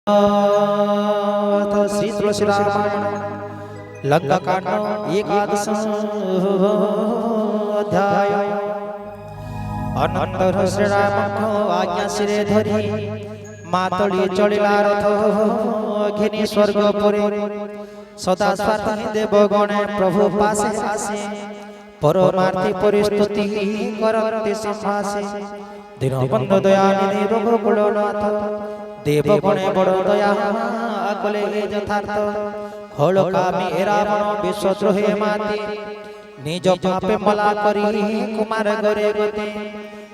श्री तुलसी रामायण लंका कांड एकादश अध्याय। अनंतर श्रीराम आज्ञा शिरे धरी मातली चलिला रथ घिनी स्वर्ग पुरे। सदा स्वार्थी देवगणे प्रभु पासे आसे परमार्थी परिस्तुति करते संभासे। दीनबंधु दयानिधि रघुकुलनाथ देवगणे बड़ दया कले यथार्थ। खड़कामी रावण विश्वद्रोहे माते निज पापे मला करी कुमार गरे गते।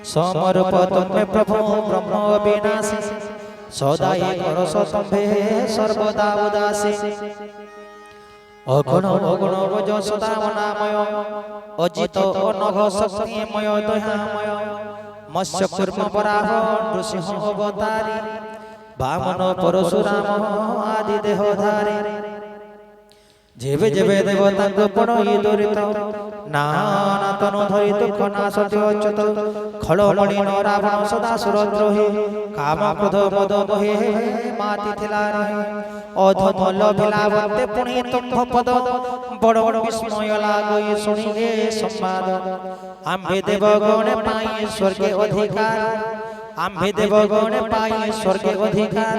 समरूप तन्मे प्रभु ब्रह्म विनाशी सदा एक रस तंभे सर्वदा उदासी। अगुण अगुण रज सदा नामय अजित अनघ शक्तिमय दयामय। मत्स्य कूर्म वराह नृसिंह अवतारी वामन परशुराम आदि देहधारी। जेबे जेबे देवता पड़ई दुरित नाना तनु धरी दुख नाशते अच्युत। खड़मणि न रावण सदा सुरद्रोही काम क्रोध मद बहे माति थिला रहे। अधम लभिला वंते पुणी तुम्भ पद बड़ बड़ विस्मय लागई सुनी ए संवाद। आम्भे देवगण पाई स्वर्गे अधिकार आम्भे देवगण पाई स्वर्गे अधिकार।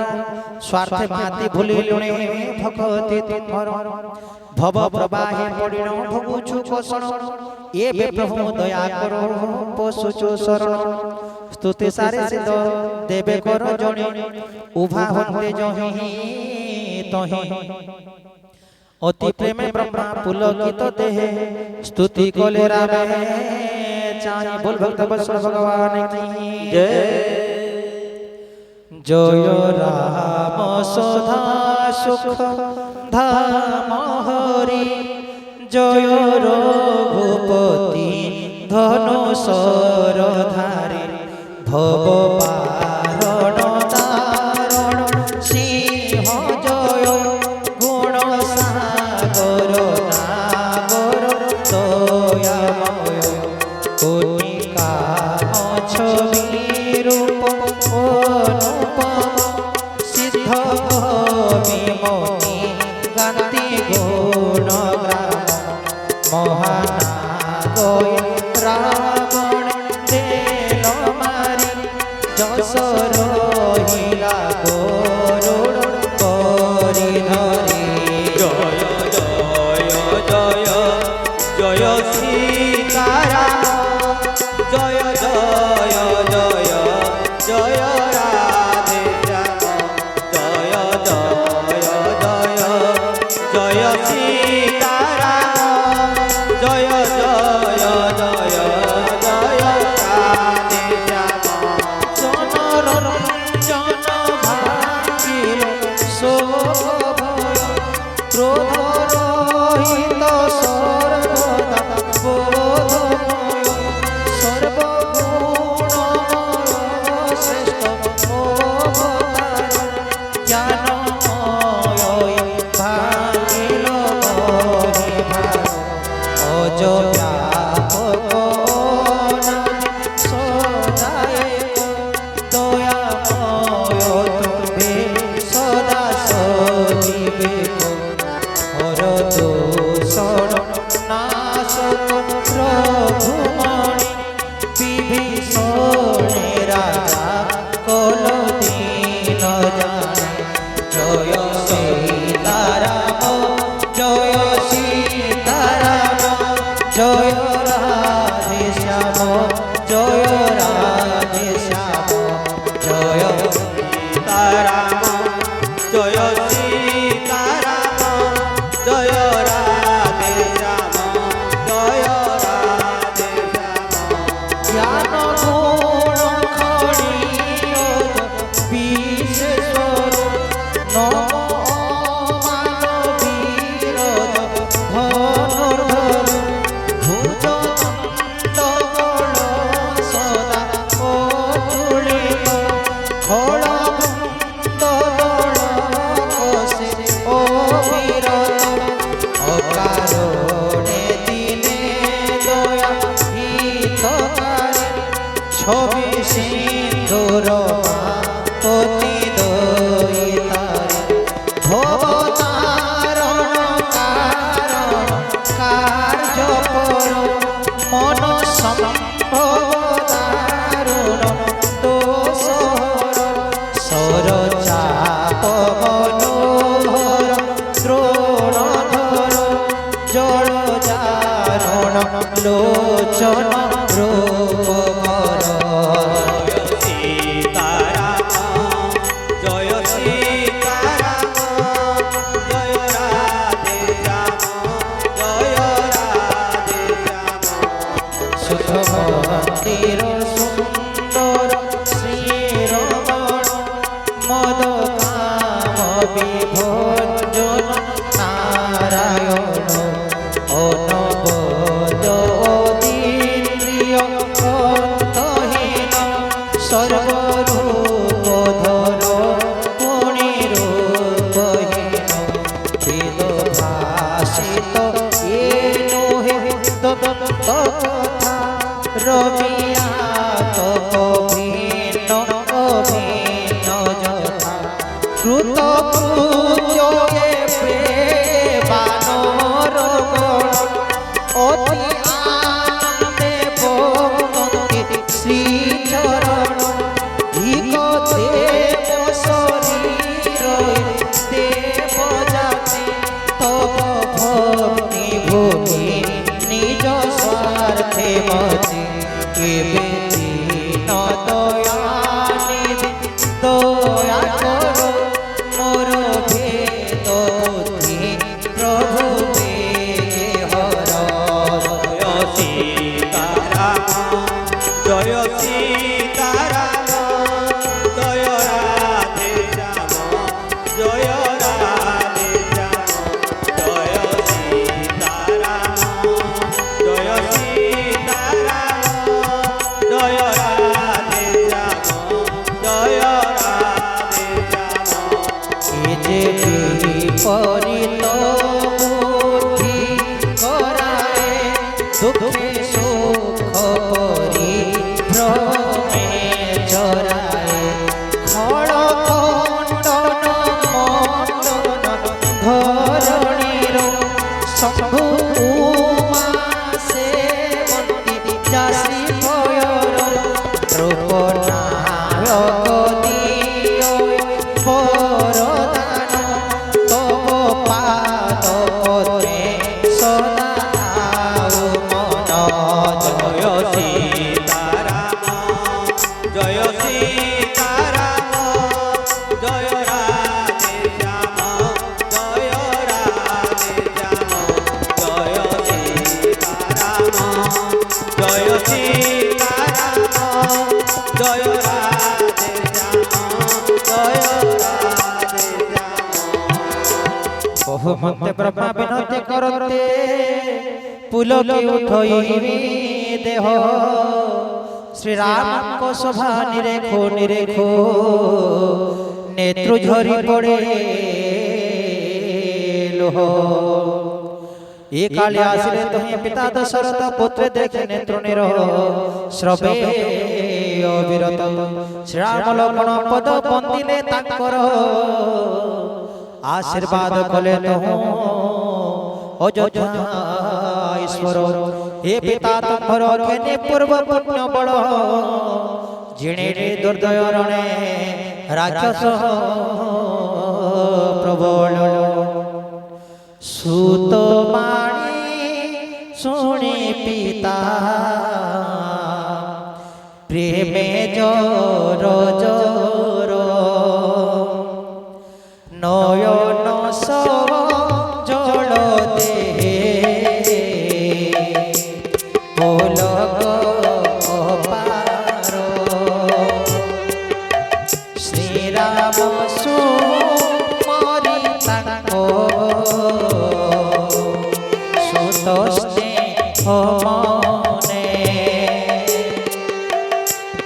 स्वार्थे माति भूली लुणे भगवती तुम्हर भव प्रवाहे पड़िण भोगुछु कोषण। एबे प्रभु दया करो पोषुछु शरण। स्तुति सारे सिद्ध देवे कर जणे उभा हन्ते जहि तहि। अति प्रेमे ब्रह्मा पुलकित देहे स्तुति कले रामे चाहि। बोल भक्त वत्सल भगवान की जय। जय राम सदा सुख धाम हरि जय रघुपति धनुषर धारी। भव पारण तारण सिंह जय गुण सागर नागर दयामय। कोटि काम छवि रूप अनुपम सिद्ध विमोहि गान्ति गुण ग्राम। महानागय रावण तेल मारी जस লোচন রূপ কর মন্দির সুন্দর শ্রীরমণ মদ কাম বিভঞ্জন নারায়ণ অনবদ্য অন্তহীন সর্বরূপ ধর পুণ্যরূপহীন বেদ ভাষিত এ নোহে কথা রবিয়া তভিন্ন অভিন্ন যথা শ্রুত পূজয়ে বানর অতি আনন্দে ভক্তি শ্রীচরণ ধিক দেব শরীর দেব জাতি তব ভক্তি ভূমি নিজ স্বার্থে মতি কেবে দীন দয়ানিধি দয়া কর মোর ভেদ বুদ্ধি প্রভু তেজে হর জয় সীতারাম জয় সীতারাম জয় রাধে শ্যাম জয় রাধে শ্যাম জয় সীতারাম জয় সীতারাম জয় রাধে শ্যাম জয় রাধে শ্যাম এ যে বিপরীত বুদ্ধি করায় দুঃখে সুখ পরিভ্রমে জরায় খড় খণ্ডন মণ্ডন ধরণীর শম্ভু উমা সেবন্তী চাষি ভয়র রূপ নায়ক দিয় বরদান তব পাদ পদ্মে সদা থাউ মন জয় সীতারাম জয় সীতারাম জয় রাধে শ্যাম জয় রাধে শ্যাম জয় সীতারাম জয় সীতারাম জয় রাধে শ্যাম জয় রাধে শ্যাম বহুমন্তে ব্রহ্মা বিনতি করতে পুলকে উঠই দেহ শ্রীরামଙ୍କ শোভা নিরেখো নিরেখো নেত্র ঝরি পড়ে লোহ এ কালে আসিলে তুমি পিতা দশরথ পুত্র দেখে নেত্র নিরহ শ্রবে অবিরত শ্রীরাম লক্ষ্মণ পদ বন্দিলে তাঙ্কর आशीर्वाद कले तहु अयोध्या ईश्वर हे पिता तुम्हर केने पूर्व पुण्य बड़ जिणे दुर्दय रणे राक्षस प्रबल सूत बाणी शुणी पिता प्रेमे जोर जोर नयन सब जल दे पुलक पार श्रीराम सुमरि ताको सुत स्नेह मने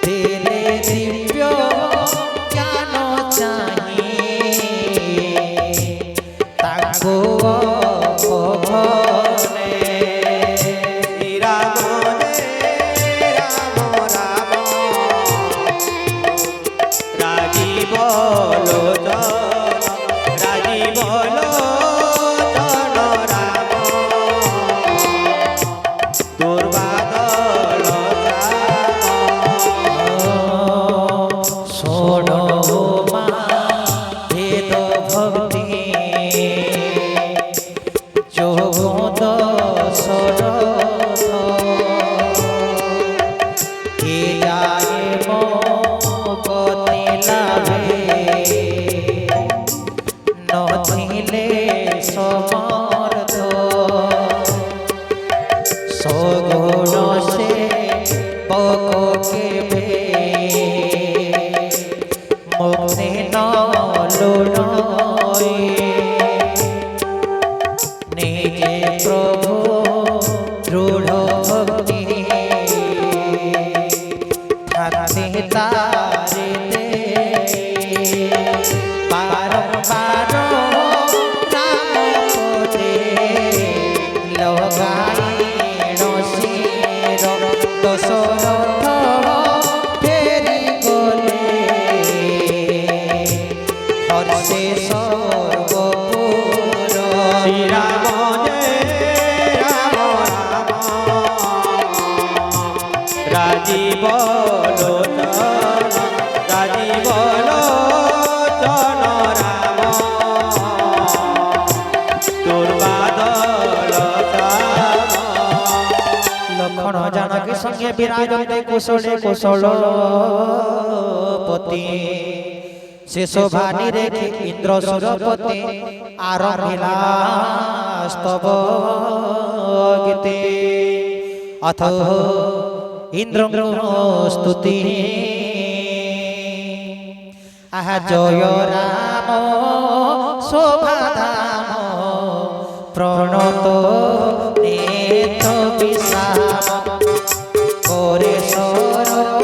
दिले दिव्य ज्ञान चाहि রহিলে সমর্থ সগুণ সে পকে মুক্তি নলুণয়ে নিজে প্রভু দৃঢ় ভক্তি থাকতে তারে বারম্বার নাম পদে লগাইণ শির দশরথ ফেরি গলে হর্ষে সর্বপুর শ্রীরাম জয় রাম রাম রাজীব লোচন রাজীব লোচন রাম দুর্বাদল শ্যাম লক্ষণ জানকী সঙ্গে বিরাজতে কুশলে কুশলপতি সে শোভানি রেখে ইন্দ্র সুরপতি আরম্ভিলা স্তব গীতে অথ ইন্দ্র স্তুতি আহা জয় রাম শোভাধাম প্রণত নেত বিষাম করে সরব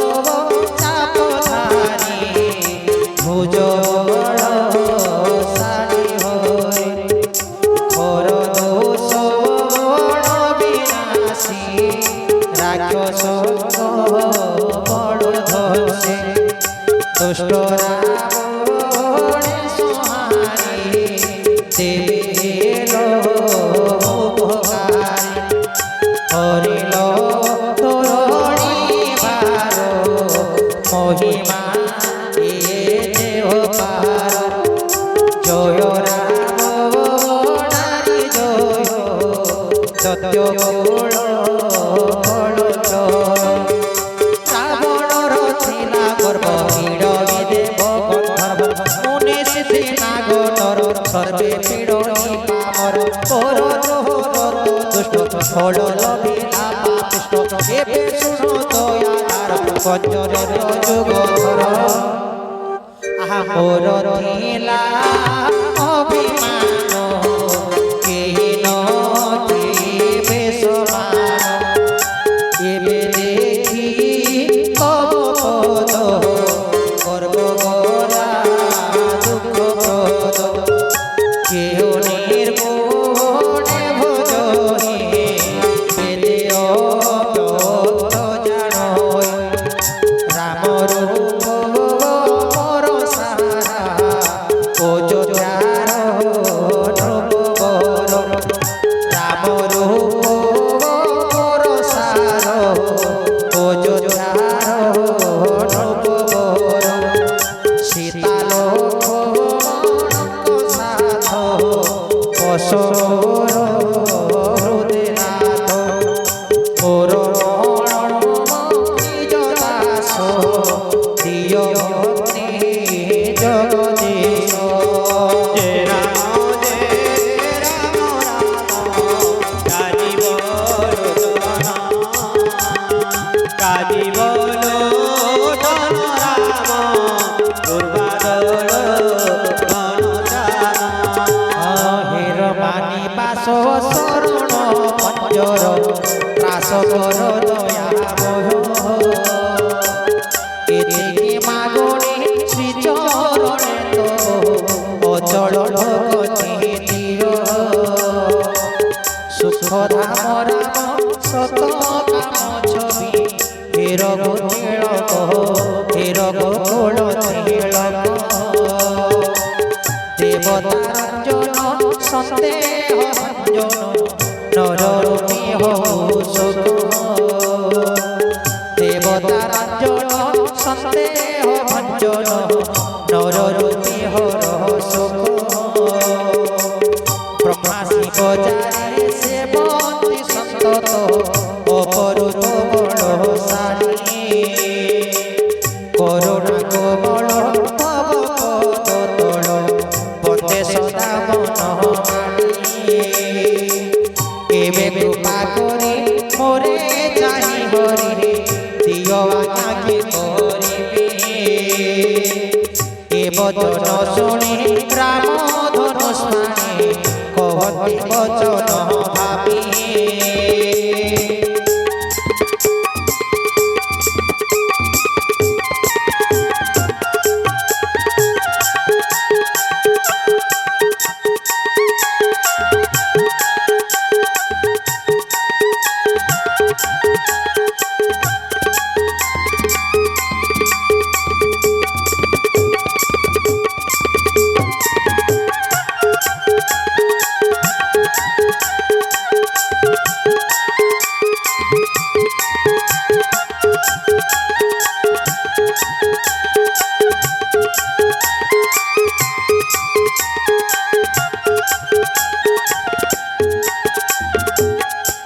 চাপধারী ভুজ সারি হয়ে খর দোষ বিনাশী রাক্ষস বড় ধসে দুষ্ট রাবণ সংহারি দেবেল উপকারী হরিল তোরণী বার মহিমা এ দেহ পার জয় রাম নারী জয় সত্য কুল ফল রাবণর ଥିଲା গর্ব ভিড় দেব গন্ধর্ব মুনি সিদ্ধি নাগনর সর্বে পীড় নিপামর পর দুষ্ট ফল লভিলা পাপিষ্ট এবে শুনো দয়াধার পঞ্জরের যুগধর আহা মোর ଥିଲା অভিমান কেহি নথিবে সমান এবে দেখি তব পদ গর্ব গরা দুঃখ প্রদ কেহ নির্গুণে ভজহি বেদে অব্যক্ত জানয় রাম রূপ মোর সারা অযোধ্যার নৃপবর রাম রূপ মোর সারা অযোধ্যার নৃপবর সীতা লক্ষ্মণ সাথ অসুর হৃদয়নাথ মোর নিজ দাস দিয় ভক্তি জগদীশ জয় রাম রাজীব লোচন রাজীব লোচন রাম দুর্বাদল ঘনশ্যাম হের মানি বাস শরণ পঞ্জর ত্রাস কর দয়া বহ এদিকে মাগণে শ্রীচরণে তো অচল ভগতি দিয় সুখ ধাম রাম সত কাম ছবি হের তিলক হের গোকুল তিলক দেবতাঞ্জন সন্দেহ ভঞ্জন নররূপী হউ সুখ দেবতাঞ্জন সন্দেহ ভঞ্জন নররূপী হর সুখ ব্রহ্মা শিব যারে সেবন্তি সন্তত অপরূপ বলশালী করুণা কোমল ভব পদ তল বন্দে সদা মন ভক্তি বচন ভাবি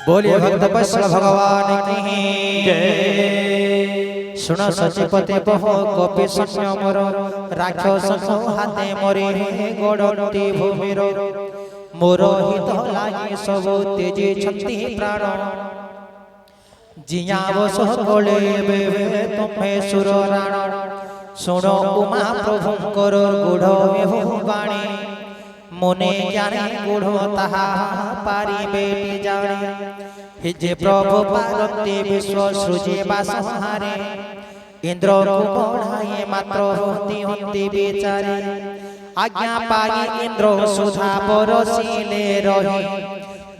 बोलिए भक्त वत्सल भगवान की जय। सुन सचिपति बहु गोपी सैन्य मोर राक्षस हाथे मरे गड़ती भूमिर मोर हित लागे सब तेजी छंती प्राण जिया बस कोले बेबे तुम्हें सुर राण सुनो उमा प्रभु कर गुढ़ विभु बाणी मुने ज्ञानी गुढ़ ताहा पारी बेटी जाने हिजे प्रभु पार्वती विश्व सृजे बासहारे इंद्र को बढ़ाए मात्र होती होती बेचारे आज्ञा पाई इंद्र सुधा बरसिले रहे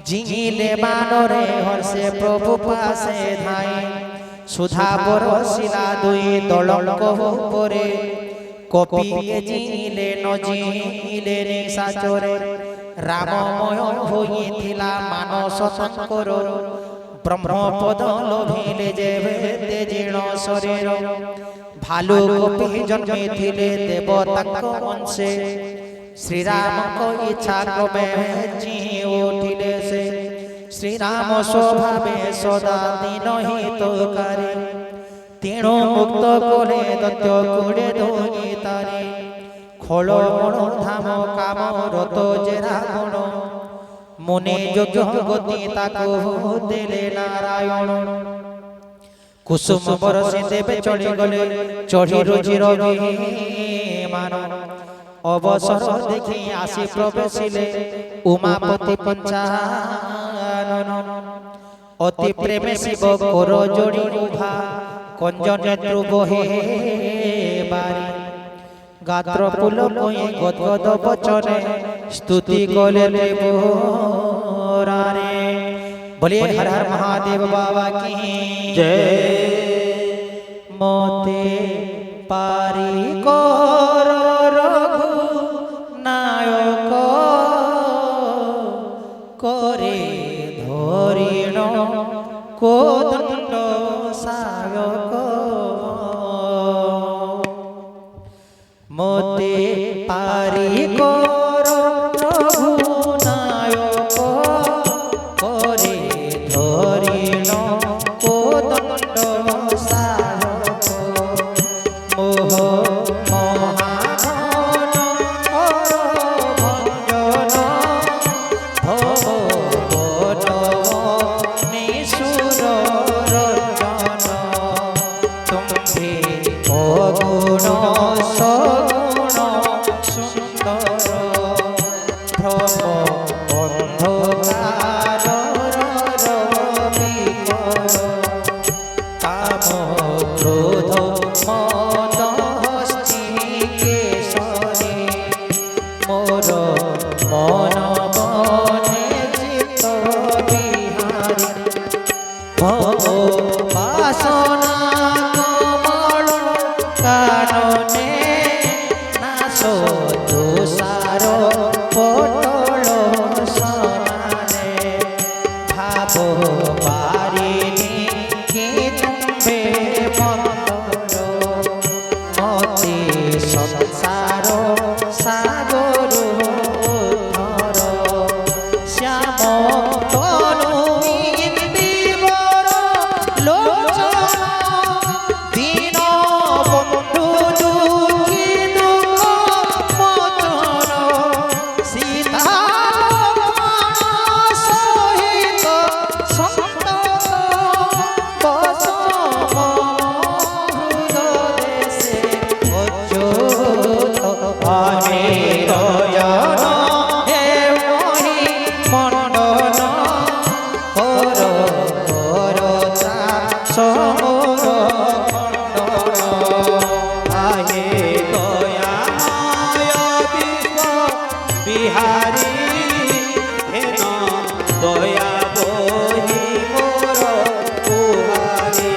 जिले बानरे हर्षे प्रभु पासे धाई सुधा बरसिला दुई दलक परे कपि जिले न जिले निशाचरे राममय होइथिला मानस शंकर ब्रह्मपद लोभिले जेते जीर्ण शरीर भालु कपि जन्मिथिले देवताक वंशे श्रीराम को इच्छा क्रमे जी उठिले से श्रीराम स्वभावे सदा दिन हितकारी तेणु मुक्त करे दत्त कुड़े धोई तारे खोल मण धाम काम रत जेरा गुण मुनि योग्य गति ताको देले नारायण कुसुम बरसी देवे चढ़ी गले चढ़ी रुचि रवि मान अवसर देखी आसी प्रवेशिले उमापति पंचानन अति प्रेमे शिव कर जोड़ी उभा कंज नेत्रु बहे बारी गात्र पुल कोई गदगद बचने स्तुति कले देवरारे बोले हर हर महादेव बाबा की जय। मोते पारी कर रघु नायक करे धरिण कोदंड सायक मोते पारी कर प्रभु नायक करे धरिण कोदंड सायक मोह महान भंजन भवन निशुर रंजन तुम्भे अगुण सगुण सुंदर भ्रम अंधकार रविकर काम क्रोध मद हस्ती केशरी मोर मन बने चित्त बिहारी भव वासना कमल कानने नाश तुषार पटल सनाने भाव पारिणी कि तुम्बे मंतर मते संसार सागर उद्धर বিহারী হেন দয়া বহি মোর কুহারি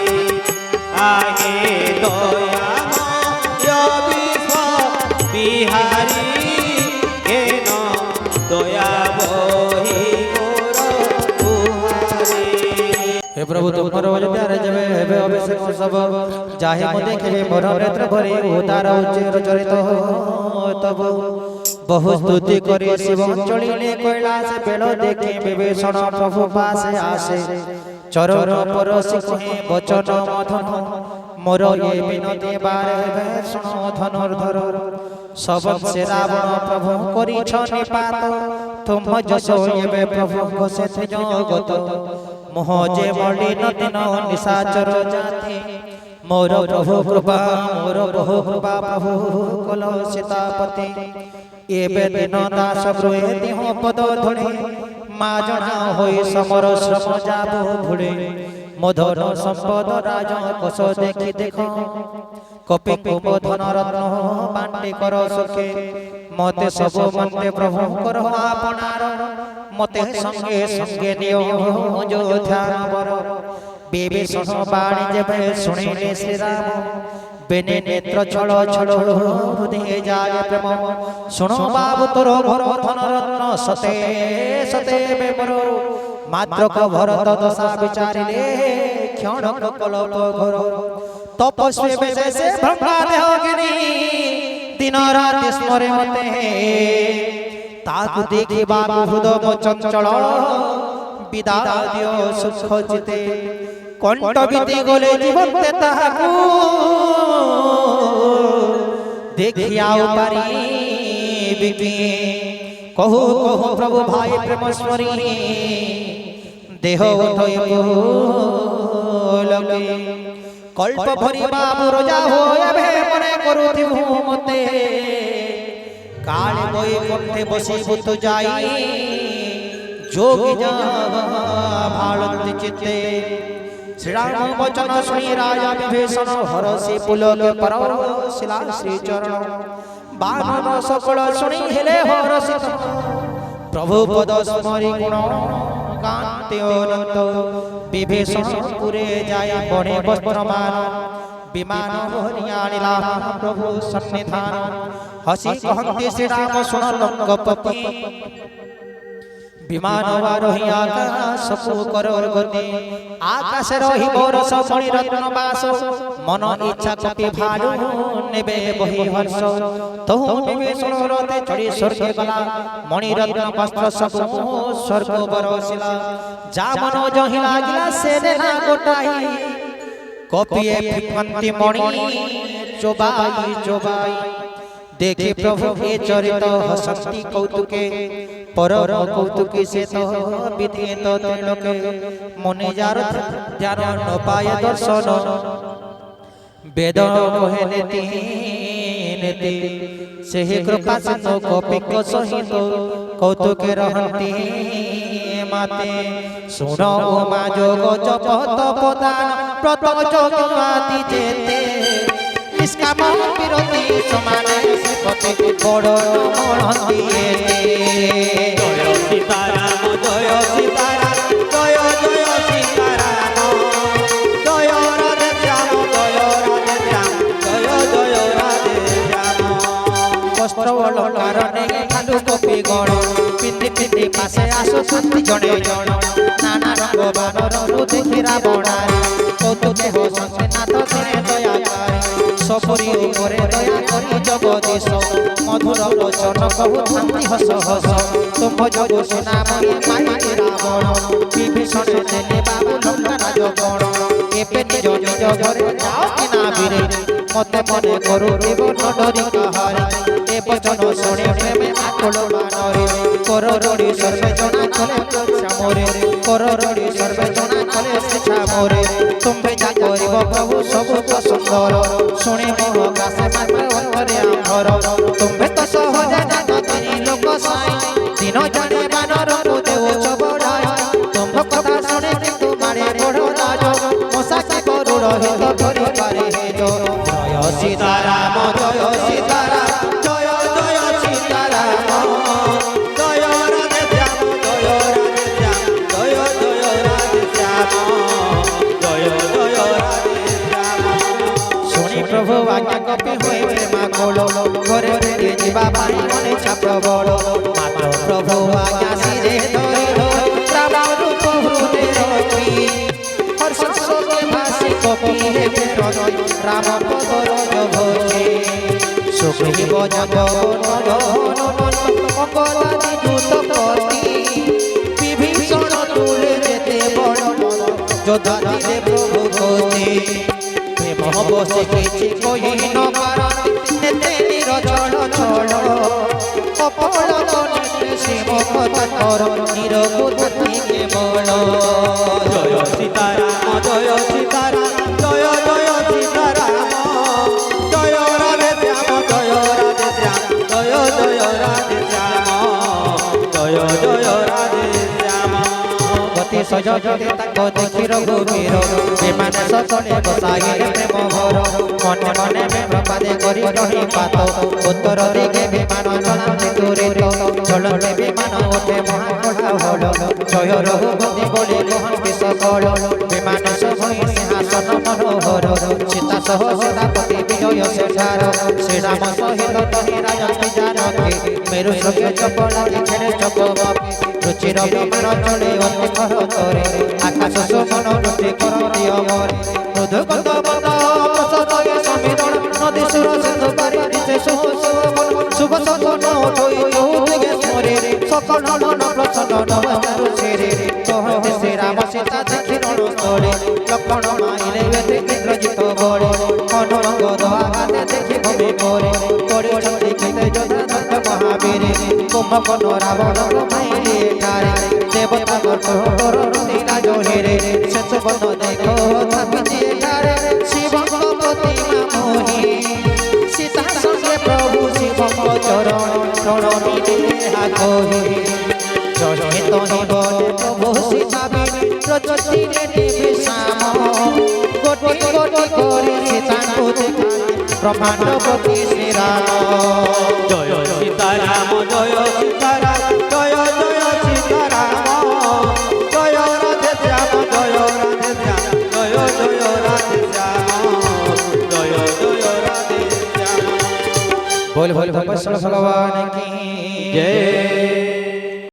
আগে দয়াময় বিশ্ব বিহারী হেন দয়া বহি মোর কুহারি। हे प्रभु तुमर प्यारे जबे हेबे अभिषेक सब जाहे मो देखे मोर नेत्र भरी उतार उच्चर चरित तब बहु स्तुति करी शिव चलिले कैलाश बेल देखी विभीषण प्रभु पासे आसे चरण परसि कहे वचन मधन मोर ये विनती बारे हेबे सुन धनुर्धर सब से रावण प्रभु करी निपात तुम जसो एबे प्रभु घोषे जगत मोह जे मलिन दिन निशाचर जाति मोर प्रभु कृपा मोर बहु कृपा प्रभु कल सीतापति एबे दिन दास गृहे देह पद धुणे मा जना होई समर श्रम जाबो भुड़े मधुर संपद राज कोश देखी देख कपि कुमधन रत्न बांटे कर सुखे मते सब मते प्रभु कर आपनार मते संगे संगे नियो जो ध्यान बर विभीषण बाणी जेबे सुनिले श्री राम बेने नेत्र छल छल हृदय जाय प्रेम सुनो बाबू तोर घर धन रत्न सते सते बेमर मात्र को भरत दशा विचारिले क्षण कल्प घर तपस्वी बेसे से ब्रह्मा देह गिनी दिन रात स्मरे मते ताकु देखि बाबू हृदय चंचल विदा दियो सुख चिते कंठ बीती गले जीवन ते ताकु देखिया पारी बिकी कहू कहू प्रभु भाई प्रेम स्मरी देह उठय लगे कल्प भरी बाबू रोजा हो एबे मने करूथिबु मते काले बई कंठे बसी बुत जाई जोगी जा भालत चित्ते श्री राम वचन सुनी राजा विभीषण हरसी पुलक पर शिला श्री चरण बानर सकल सुनी हेले हरसित प्रभु पद स्मरी गुण कांति अनंत विभीषण पुरे जाय बणे वस्त्रमान विमान हरियाणिला प्रभु सन्निधान हसी कहते श्री राम सुन लंकपति विमान वारोही आकाश को करर गति आकाश रही बरस मणि रत्न बास मन इच्छा कपि भालु नेबे बहि हर्ष तहु विभीषण रथे चढ़ी स्वर्ग गला मणि रत्न वस्त्र सब स्वर्ग बरसिला जा मन जहि लागिला से देना गोटाई कपिए फंती मणि चोबाई चोबाई देखे प्रभु के चरित हसंती कौतुके परम कौतुकी से तो विधित त्रिलोके मुनि जार ध्यान न पाय दर्शन वेद कहे नेति नेति सेहि कृपा सिंधु कपिक सहित कौतुके रहंती माते सुन उमा जोग जप तप दान व्रत जोग आदि जेते निष्काम विरोधी समाने पति बड़ मणती जय सीताराम जय सीताराम जय जय सीताराम जय राधे श्याम जय राधे श्याम जय जय राधे श्याम वस्त्र अलंकार ने खालु कपि गण पिंदी पिंदी पासे आसो शांति जणे जण नाना रंग बानर देखि रावणारी कौतुके हसते नाथ शुणे दयाकारी सबरी उपरे दया करी जगदीश मधुर वचन कहु शांति हस हस तुम जग सुनामयी माई रावण विभीषण देले बाबू लंका राजगण एबे निज निज घरे जाओ कि ना बिरे मते मने करू देव न डरी कहारे ए वचन शुणे प्रेमे आकुल मानरे कररडी सर्वे जना कले श्यामरे कररडी सर्वे जना कले श्यामरे तुम्बे जा करिब प्रभु सब सुंदर शुणे मोह गासे मात्र अंतरे आंभर तुम्बे तो सहज जात तिनि लोक साई दिन जाने बानर को देव चबड़ाई तुम कथा शुणे किंतु मारे बड़ लाज मोसा के करुण हित करि पारे हे जो जय सीताराम जय सीताराम जय जय सीताराम প্রবল মাত্র প্রভু আজ্ঞা শিরে ধরি রাম রূপ হৃদে রবি হর্ষ শোকে ভাসি কপি হে বেরন রাম পদ রজ ভোজে সুগ্রীব জগবন গহন মঙ্গলাদি দূত পতি বিভীষণ তুলে যেতে বড় যোদ্ধা দিলে প্রভু গতি প্রেম বসে কিছু কহিন কারণ নেতে নিরচল ছল অপল নেত্রে শিব কথা কর নিরবুধ থেকে বল জয় সীতারাম জয় সীতারাম জয় জয় সীতারাম জয় রাধে শ্যাম জয় রাধে শ্যাম জয় জয় রাধে শ্যাম জয় জয় রাধে শ্যাম গতি সজতে তাঙ্গ দেখি রঘুবীর বিমান সকলে বসাইলে প্রেম ভর মনে মনে প্রপাদে করি রহি পাত উত্তর দিকে বিমান চলাতে দূরিত চলতে বিমান ওঠে মহাকোড়া হল জয় রঘুপতি বলে কহন্তি সকল বিমান সভৈ সিংহাসন মনোহর সীতা সহ সীতাপতি বিজয় সেঠার শ্রীরাম সহিত তহি রাজন্তি জানকী মেরু সখে চপলা খেলে চপমকি রুচির বিমান চলে অতি ঘর তরে আকাশ সুমন নৃত্য করন্তি অমরে মৃদু গন্ধ বন্ধ প্রসদয়ে সমিরণ নদী সুর সিন্ধু পারি দিশে শুভ শুভ সপন ওঠই দিকে স্মরে সকল মন প্রসন্ন নবচারু ছেড়ে কহতে শ্রীরাম সীতা দেখি রণস্থলে লক্ষণ মাইলে বেদে ইন্দ্রজিত বলে অনুরঙ্গ দোয়াগাতে দেখি ভূমি পরে পরিছন্দি খেতে যোধা দন্ত মহাবীরে কুম্ভকর্ণ রাবণ মাইলে কারে দেবতা গর্ভ নীলা জোহেরে শেষ বন দেখো থাপিছে কারে শিবঙ্গ প্রতিমা মোহি সীতা সঙ্গে প্রভু শিবঙ্গ চরণ প্রণমি দেহা কহি জয় তহি বলে প্রভু সীতা প্রচুরে দেবে শ্যাম কোটি কোটি করে সীতাঙ্কু ব্রহ্মাণ্ডপতি শ্রীরাম জয় সীতারাম জয় সীতারাম জয় জয় সীতারাম জয় রাধে শ্যাম জয় রাধে শ্যাম জয় জয় রাধে শ্যাম জয় জয় রাধে শ্যাম बोल बोल भगवान की जय